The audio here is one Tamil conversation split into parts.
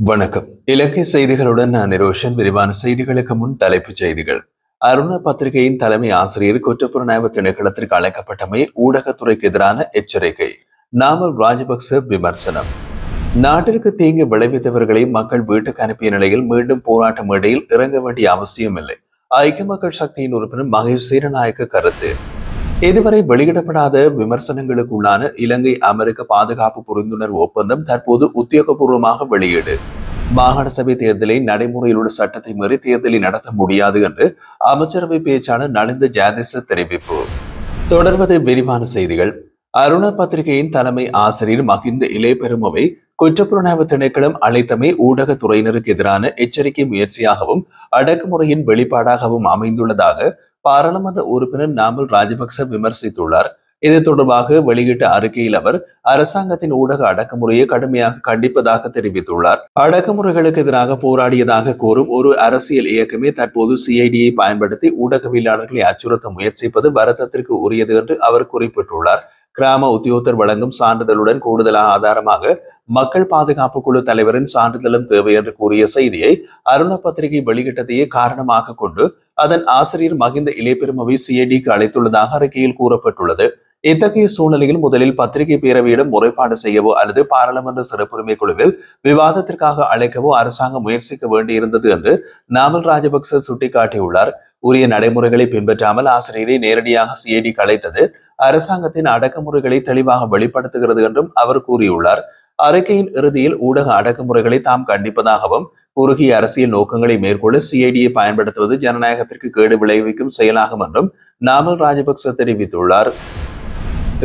வணக்கம். இலங்கை செய்திகளுடன் நான் நிரோஷன். விரிவான செய்திகளுக்கு முன் தலைப்புச் செய்திகள். அருண பத்திரிகையின் தலைமை ஆசிரியர் குற்றப்புலனாய்வு திணைக்களத்திற்கு அழைக்கப்பட்டமை ஊடகத்துறைக்கு எதிரான எச்சரிக்கை. நாமல் ராஜபக்ச விமர்சனம். நாட்டிற்கு தீங்கு விளைவித்தவர்களை மக்கள் வீட்டுக்கு அனுப்பிய நிலையில் மீண்டும் போராட்ட மேடையில் இறங்க வேண்டிய அவசியமில்லை. ஐக்கிய மக்கள் சக்தியின் உறுப்பினர் மகேஷ் சீரநாயக்க கருத்து. இதுவரை வெளியிடப்படாத விமர்சனங்களுக்குள்ளான இலங்கை அமெரிக்க பாதுகாப்பு புரிந்துணர்வு ஒப்பந்தம் தற்போது உத்தியோகபூர்வமாக வெளியீடு. மாகாண சபை தேர்தலை நடைமுறையில் உள்ள சட்டத்தை மீறி தேர்தலை நடத்த முடியாது என்று அமைச்சரவை பேச்சாளர் நலிந்த ஜாதிச தெரிவிப்பு. தொடர்வது விரிவான செய்திகள். அருண பத்திரிகையின் தலைமை ஆசிரியர் மகிந்த இளையபெருமவை குற்றப்புலனாய்வு திணைக்களம் அழைத்தமை ஊடகத்துறையினருக்கு எதிரான எச்சரிக்கை முயற்சியாகவும் அடக்குமுறையின் வெளிப்பாடாகவும் அமைந்துள்ளதாக பாராளுமன்ற உறுப்பினர் நாமல் ராஜபக்ச விமர்சித்துள்ளார். இது தொடர்பாக வெளியிட்ட அறிக்கையில் அவர் அரசாங்கத்தின் ஊடக அடக்குமுறையை கடுமையாக கண்டிப்பதாக தெரிவித்துள்ளார். அடக்குமுறைகளுக்கு எதிராக போராடியதாக கூறும் ஒரு அரசியல் இயக்கமே தற்போது சிஐடியை பயன்படுத்தி ஊடகவியலாளர்களை அச்சுறுத்த முயற்சிப்பது வருத்தத்திற்கு உரியது என்று அவர் குறிப்பிட்டுள்ளார். கிராம உத்தியோகத்தர் வழங்கும் சான்றிதழுடன் கூடுதலாக ஆதாரமாக மக்கள் பாதுகாப்பு குழு தலைவரின் சான்றிதழும் தேவை என்று கூறிய செய்தியை அருண பத்திரிகை வெளியிட்டதையே காரணமாக கொண்டு அதன் ஆசிரியர் மகிந்த இளையபெருமவை சிஐடிக்கு அழைத்துள்ளதாக அறிக்கையில் கூறப்பட்டுள்ளது. இத்தகைய சூழ்நிலையில் முதலில் பத்திரிகை பேரவையிடம் முறைப்பாடு செய்யவோ அல்லது பாராளுமன்ற சிறப்புரிமை குழுவில் விவாதத்திற்காக அழைக்கவோ அரசாங்கம் முயற்சிக்க வேண்டியிருந்தது என்று நாமல் ராஜபக்ச சுட்டிக்காட்டியுள்ளார். உரிய நடைமுறைகளை பின்பற்றாமல் ஆசிரியரை நேரடியாக சிஐடிக்கு அழைத்தது அரசாங்கத்தின் அடக்குமுறைகளை தெளிவாக வெளிப்படுத்துகிறது என்றும் அவர் கூறியுள்ளார். அறிக்கையின் இறுதியில் ஊடக அடக்குமுறைகளை தாம் கண்டிப்பதாகவும் குறுகிய அரசியல் நோக்கங்களை மேற்கொள்ள சிஐடியை பயன்படுத்துவது ஜனநாயகத்திற்கு கேடு விளைவிக்கும் செயலாகும் என்றும் நாமல் ராஜபக்ச தெரிவித்துள்ளார்.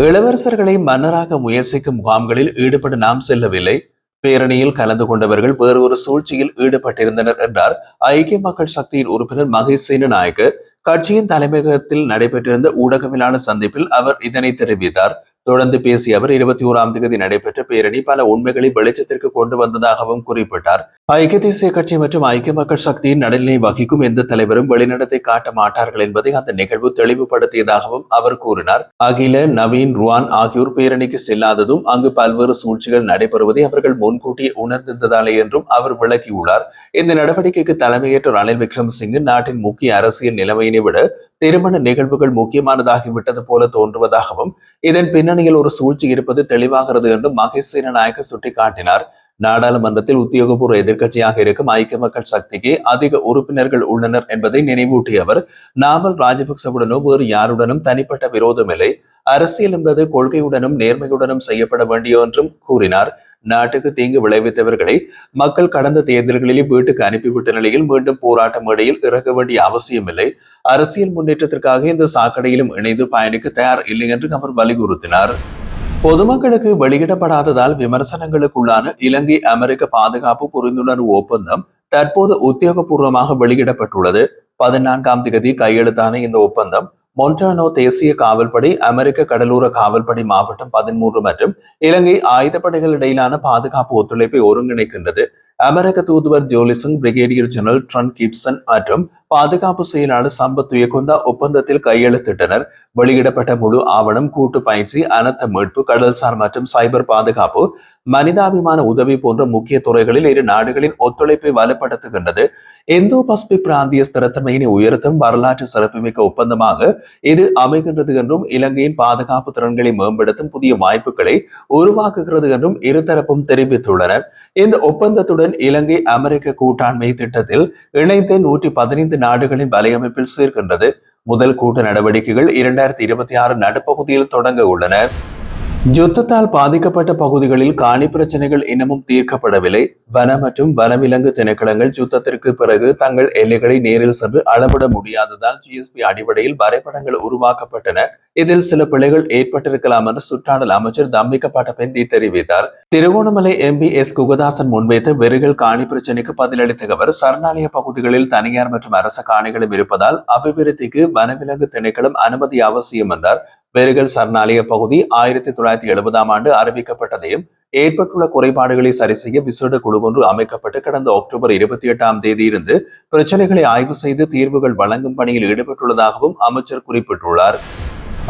இளவரசர்களை மன்னராக முயற்சிக்கும் முகாம்களில் ஈடுபட நாம் செல்லவில்லை. பேரணியில் கலந்து கொண்டவர்கள் வேறு ஒரு சூழ்ச்சியில் ஈடுபட்டிருந்தனர் என்றார் ஐக்கிய மக்கள் சக்தியின் உறுப்பினர் மகேஷ் சீனநாயக்க. கட்சியின் தலைமையகத்தில் நடைபெற்றிருந்த ஊடகவியலாளர் சந்திப்பில் அவர் இதனை தெரிவித்தார். தொடர்ந்து பேசிய அவர் 21ஆம் தேதி நடைபெற்ற பேரணி பல உண்மைகளை வெளிச்சத்திற்கு கொண்டு வந்ததாகவும் குறிப்பிட்டார். ஐக்கிய தேசிய கட்சி மற்றும் ஐக்கிய மக்கள் சக்தியின் நடுநிலை வகிக்கும் எந்த தலைவரும் வெளிநடத்தை காட்ட மாட்டார்கள் என்பதை அந்த நிகழ்வு தெளிவுபடுத்தியதாகவும் அவர் கூறினார். அகில, நவீன், ருவான் ஆகியோர் பேரணிக்கு செல்லாததும் அங்கு பல்வேறு சூழ்ச்சிகள் நடைபெறுவதை அவர்கள் முன்கூட்டியே உணர்ந்திருந்ததாலே என்றும் அவர் விளக்கியுள்ளார். இந்த நடவடிக்கைக்கு தலைமையேற்ற ரணில் விக்ரமசிங்கே நாட்டின் முக்கிய அரசியல் நிலைமையினை விட திருமண நிகழ்வுகள் முக்கியமானதாகிவிட்டது போல தோன்றுவதாகவும் இதன் பின்னணியில் ஒரு சூழ்ச்சி இருப்பது தெளிவாகிறது என்றும் மகேஷ் சீனநாயக்க சுட்டிக்காட்டினார். நாடாளுமன்றத்தில் உத்தியோகபூர்வ எதிர்க்கட்சியாக இருக்கும் ஐக்கிய மக்கள் சக்திக்கு அதிக உறுப்பினர்கள் உள்ளனர் என்பதை நினைவூட்டிய அவர் நாமல் ராஜபக்சவுடனோ வேறு யாருடனும் தனிப்பட்ட விரோதமில்லை. அரசியல் என்பது கொள்கையுடனும் நேர்மையுடனும் செய்யப்பட வேண்டிய என்றும் கூறினார். நாட்டுக்கு தீங்கு விளைவித்தவர்களை மக்கள் கடந்த தேர்தல்களிலே வீட்டுக்கு அனுப்பிவிட்ட நிலையில் மீண்டும் போராட்ட மேடையில் இறங்க வேண்டிய அவசியமில்லை. அரசியல் முன்னேற்றத்திற்காக இந்த சாக்கடையிலும் இணைந்து பயணிக்க தயார் இல்லை என்று அவர் வலியுறுத்தினார். பொதுமக்களுக்கு வெளியிடப்படாததால் விமர்சனங்களுக்குள்ளான இலங்கை அமெரிக்க பாதுகாப்பு புரிந்துணர்வு ஒப்பந்தம் தற்போது உத்தியோகபூர்வமாக வெளியிடப்பட்டுள்ளது. 14ஆம் தேதி கையெழுத்தான இந்த ஒப்பந்தம் மொன்டானோ தேசிய காவல்படை, அமெரிக்க கடலோர காவல்படை மாவட்டம் 13 மற்றும் இலங்கை ஆயுதப்படைகள் இடையிலான பாதுகாப்பு ஒத்துழைப்பை ஒருங்கிணைக்கின்றது. அமெரிக்க தூதுவர் ஜோலிசன், பிரிகேடியர் ஜெனரல் ட்ரன் கிப்சன் மற்றும் பாதுகாப்பு செயலாளர் சம்பத் துயக்கொண்டா ஒப்பந்தத்தில் கையெழுத்திட்டனர். வெளியிடப்பட்ட முழு ஆவணம் கூட்டு பயிற்சி, அனர்த்த மீட்பு, கடல்சார் மற்றும் சைபர் பாதுகாப்பு, மனிதாபிமான உதவி போன்ற முக்கிய துறைகளில் இரு நாடுகளின் ஒத்துழைப்பை வலுப்படுத்துகின்றது. இந்தோ பசிபிக் பிராந்திய ஸ்திரத்தன்மையினை உயர்த்தும் வரலாற்று சிறப்புமிக்க ஒப்பந்தமாக இது அமைகின்றது என்றும் இலங்கையின் பாதுகாப்பு திறன்களை மேம்படுத்தும் புதிய வாய்ப்புகளை உருவாக்குகிறது என்றும் இருதரப்பும் தெரிவித்துள்ளனர். இந்த ஒப்பந்தத்துடன் இலங்கை அமெரிக்க கூட்டாண்மை திட்டத்தில் இணைந்து 115 நாடுகளின் வலையமைப்பில் சேர்க்கின்றது. முதல் கூட்டு நடவடிக்கைகள் 2026 நடுப்பகுதியில் தொடங்க உள்ளன. யுத்தத்தால் பாதிக்கப்பட்ட பகுதிகளில் காணி பிரச்சனைகள் இன்னமும் தீர்க்கப்படவில்லை. வன மற்றும் வனவிலங்கு திணைக்களங்கள் யுத்தத்திற்கு பிறகு தங்கள் எல்லைகளை நேரில் சென்று அளவிட முடியாததால் ஜிஎஸ்பி அடிப்படையில் வரைபடங்கள் உருவாக்கப்பட்டன. இதில் சில பிழைகள் ஏற்பட்டிருக்கலாம் என்று சுற்றாடல் அமைச்சர் தம்மிக்க பட்டபெந்தி தெரிவித்தார். திருகோணமலை எம்பி எஸ் குகதாசன் முன்வைத்த வெறுகள் காணி பிரச்சினைக்கு பதிலளித்த அவர் சரணாலய பகுதிகளில் தனியார் மற்றும் அரச காணிகளும் இருப்பதால் அபிவிருத்திக்கு வனவிலங்கு திணைக்களம் அனுமதி அவசியம் என்றார். வெறுகள் சரணாலய பகுதி 1970ஆம் ஆண்டு அறிவிக்கப்பட்டதையும் ஏற்பட்டுள்ள குறைபாடுகளை சரி செய்ய விசேட குழு ஒன்று அமைக்கப்பட்டு கடந்த அக்டோபர் 28ஆம் தேதி இருந்து பிரச்சனைகளை ஆய்வு செய்து தீர்வுகள் வழங்கும் பணியில் ஈடுபட்டுள்ளதாகவும் அமைச்சர் குறிப்பிட்டுள்ளார்.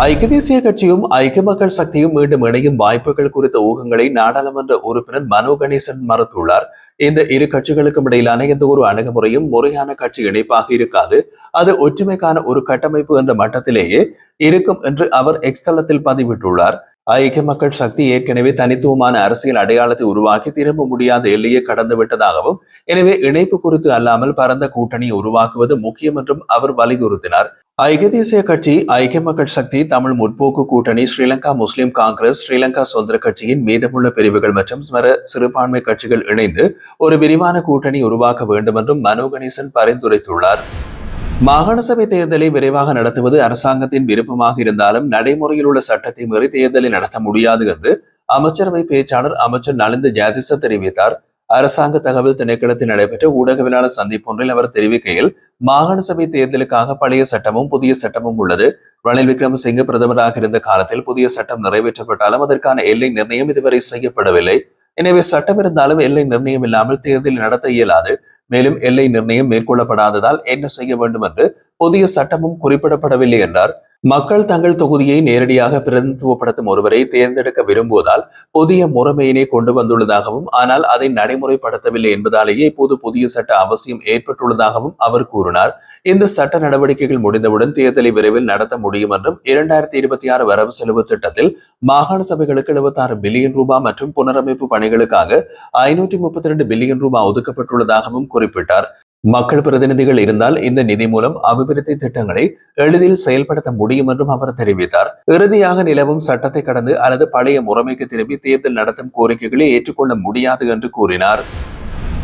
ஐக்கிய தேசிய கட்சியும் ஐக்கிய மக்கள் சக்தியும் மீண்டும் இணையும் வாய்ப்புகள் குறித்த ஊகங்களை நாடாளுமன்ற உறுப்பினர் மனோ கணேசன் மறுத்துள்ளார். இந்த இரு கட்சிகளுக்கும் இடையிலான எந்த ஒரு அணுகுமுறையும் முறையான கட்சி இணைப்பாக இருக்காது. அது ஒற்றுமைக்கான ஒரு கட்டமைப்பு என்ற மட்டத்திலேயே இருக்கும் என்று அவர் எக்ஸ் தளத்தில் பதிவிட்டுள்ளார். ஐக்கிய மக்கள் சக்தி ஏற்கனவே தனித்துவமான அரசியல் அடையாளத்தை உருவாக்கி திரும்ப முடியாத எல்லையை கடந்து விட்டதாகவும், எனவே இணைப்பு குறித்து அல்லாமல் பரந்த கூட்டணியை உருவாக்குவது முக்கியம் என்றும் அவர் வலியுறுத்தினார். ஐக்கிய தேசிய கட்சி, ஐக்கிய மக்கள் சக்தி, தமிழ் முற்போக்கு கூட்டணி, ஸ்ரீலங்கா முஸ்லிம் காங்கிரஸ், ஸ்ரீலங்கா சுதந்திர கட்சியின் மீதமுள்ள பிரிவுகள் மற்றும் சிறுபான்மை கட்சிகள் இணைந்து ஒரு விரிவான கூட்டணி உருவாக்க வேண்டும் என்றும் மனோ கணேசன் பரிந்துரைத்துள்ளார். மாகாண சபை தேர்தலை விரைவாக நடத்துவது அரசாங்கத்தின் விருப்பமாக இருந்தாலும் நடைமுறையில் உள்ள சட்டத்தை மீறி தேர்தலை நடத்த முடியாது என்று அமைச்சரவை பேச்சாளர் அமைச்சர் நலிந்த ஜாதிச தெரிவித்தார். அரசாங்க தகவல் திணைக்களத்தில் நடைபெற்ற ஊடகவியலாளர் சந்திப்பொன்றில் அவர் தெரிவிக்கையில், மாகாண சபை தேர்தலுக்காக பழைய சட்டமும் புதிய சட்டமும் உள்ளது. ரணில் விக்ரமசிங்கே பிரதமராக இருந்த காலத்தில் புதிய சட்டம் நிறைவேற்றப்பட்டாலும் அதற்கான எல்லை நிர்ணயம் இதுவரை செய்யப்படவில்லை. எனவே சட்டம் இருந்தாலும் எல்லை நிர்ணயம் இல்லாமல் தேர்தல் நடத்த இயலாது. மேலும் எல்லை நிர்ணயம் மேற்கொள்ளப்படாததால் என்ன செய்ய வேண்டும் என்று புதிய சட்டமும் குறிப்பிடப்படவில்லை என்றார். மக்கள் தங்கள் தொகுதியை நேரடியாக பிரதிநிதித்துவப்படுத்தும் ஒருவரை தேர்ந்தெடுக்க விரும்புவதால் புதிய முறைமையினை கொண்டு வந்துள்ளதாகவும், ஆனால் அதை நடைமுறைப்படுத்தவில்லை என்பதாலேயே இப்போது புதிய சட்ட அவசியம் ஏற்பட்டுள்ளதாகவும் அவர் கூறினார். இந்த சட்ட நடவடிக்கைகள் முடிந்தவுடன் தேர்தலை விரைவில் நடத்த முடியும் என்றும், 2026 வரவு செலவு திட்டத்தில் மாகாண சபைகளுக்கு 76 பில்லியன் ரூபாய் மற்றும் புனரமைப்பு பணிகளுக்காக 532 பில்லியன் ரூபாய் ஒதுக்கப்பட்டுள்ளதாகவும் குறிப்பிட்டார். மக்கள் பிரதிநிதிகள் இருந்தால் இந்த நிதி மூலம் அபிவிருத்தி திட்டங்களை எளிதில் செயல்படுத்த முடியும் என்றும் அவர் தெரிவித்தார். இறுதியாக நிலவும் சட்டத்தை கடந்து அல்லது பழைய முறைமைக்கு திரும்பி தேர்தல் நடத்தும் கோரிக்கைகளை ஏற்றுக்கொள்ள முடியாது என்று கூறினார்.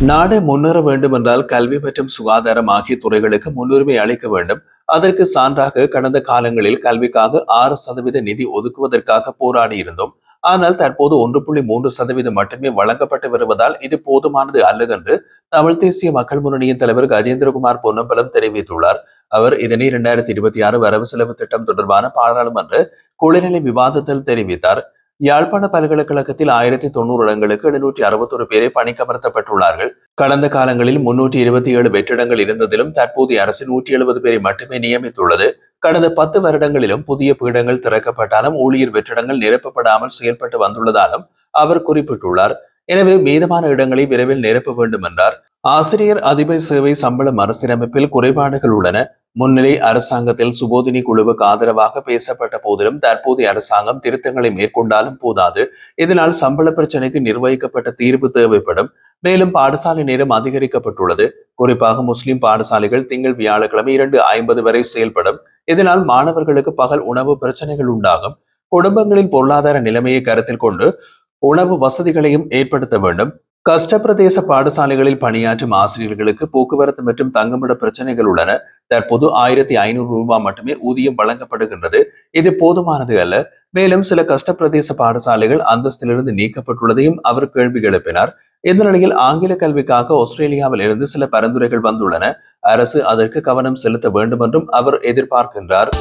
நாடு முன்னேற வேண்டும் என்றால் கல்வி மற்றும் சுகாதாரம் ஆகிய துறைகளுக்கு முன்னுரிமை அளிக்க வேண்டும். அதற்கு சான்றாக கடந்த காலங்களில் கல்விக்காக 6% நிதி ஒதுக்குவதற்காக போராடி இருந்தோம். ஆனால் தற்போது 1.3% மட்டுமே வழங்கப்பட்டு வருவதால் இது போதுமானது அல்ல என்று தமிழ் தேசிய மக்கள் முன்னணியின் தலைவர் கஜேந்திரகுமார் பொன்னம்பலம் தெரிவித்துள்ளார். அவர் இதனை 2026 வரவு செலவு திட்டம் தொடர்பான பாராளுமன்ற குளிர்நிலை விவாதத்தில் தெரிவித்தார். யாழ்ப்பாண பல்கலைக்கழகத்தில் 1090 இடங்களுக்கு 761 பேரை பணிக்கமர்த்தப்பட்டுள்ளார்கள். கடந்த காலங்களில் 327 வெற்றிடங்கள் இருந்ததிலும் தற்போதைய அரசு 170 பேரை மட்டுமே நியமித்துள்ளது. கடந்த 10 வருடங்களிலும் புதிய பீடங்கள் திறக்கப்பட்டாலும் ஊழியர் வெற்றிடங்கள் நிரப்பப்படாமல் செயல்பட்டு வந்துள்ளதாலும் அவர் குறிப்பிட்டுள்ளார். எனவே மீதமான இடங்களை விரைவில் நிரப்ப வேண்டும் என்றார். ஆசிரியர் அதிபர் சேவை சம்பள மறுசீரமைப்பில் குறைபாடுகள் உள்ளன. முன்னிலை அரசாங்கத்தில் சுபோதினி குழுவுக்கு ஆதரவாக பேசப்பட்ட போதிலும் தற்போதைய அரசாங்கம் திருத்தங்களை மேற்கொண்டாலும் போதாது. இதனால் சம்பள பிரச்சனைக்கு நிர்வகிக்கப்பட்ட தீர்வு தேவைப்படும். மேலும் பாடசாலை நேரம் அதிகரிக்கப்பட்டுள்ளது. குறிப்பாக முஸ்லிம் பாடசாலைகள் திங்கள் வியாழக்கிழமை 2:50 வரை செயல்படும். இதனால் மாணவர்களுக்கு பகல் உணவு பிரச்சனைகள் உண்டாகும். குடும்பங்களின் பொருளாதார நிலைமையை கருத்தில் கொண்டு உணவு வசதிகளையும் ஏற்படுத்த வேண்டும். கஷ்டப்பிரதேச பாடசாலைகளில் பணியாற்றும் ஆசிரியர்களுக்கு போக்குவரத்து மற்றும் தங்குமிட பிரச்சனைகள் உள்ளன. தற்போது 1500 ரூபாய் மட்டுமே ஊதியம் வழங்கப்படுகின்றது. இது போதுமானது அல்ல. மேலும் சில கஷ்டப்பிரதேச பாடசாலைகள் அந்தஸ்திலிருந்து நீக்கப்பட்டுள்ளதையும் அவர் கேள்வி எழுப்பினார். இந்த நிலையில் ஆங்கில கல்விக்காக ஆஸ்திரேலியாவில் இருந்து சில பரிந்துரைகள் வந்துள்ளன. அரசு அதற்கு கவனம் செலுத்த வேண்டும் என்றும் அவர் எதிர்பார்க்கின்றார்.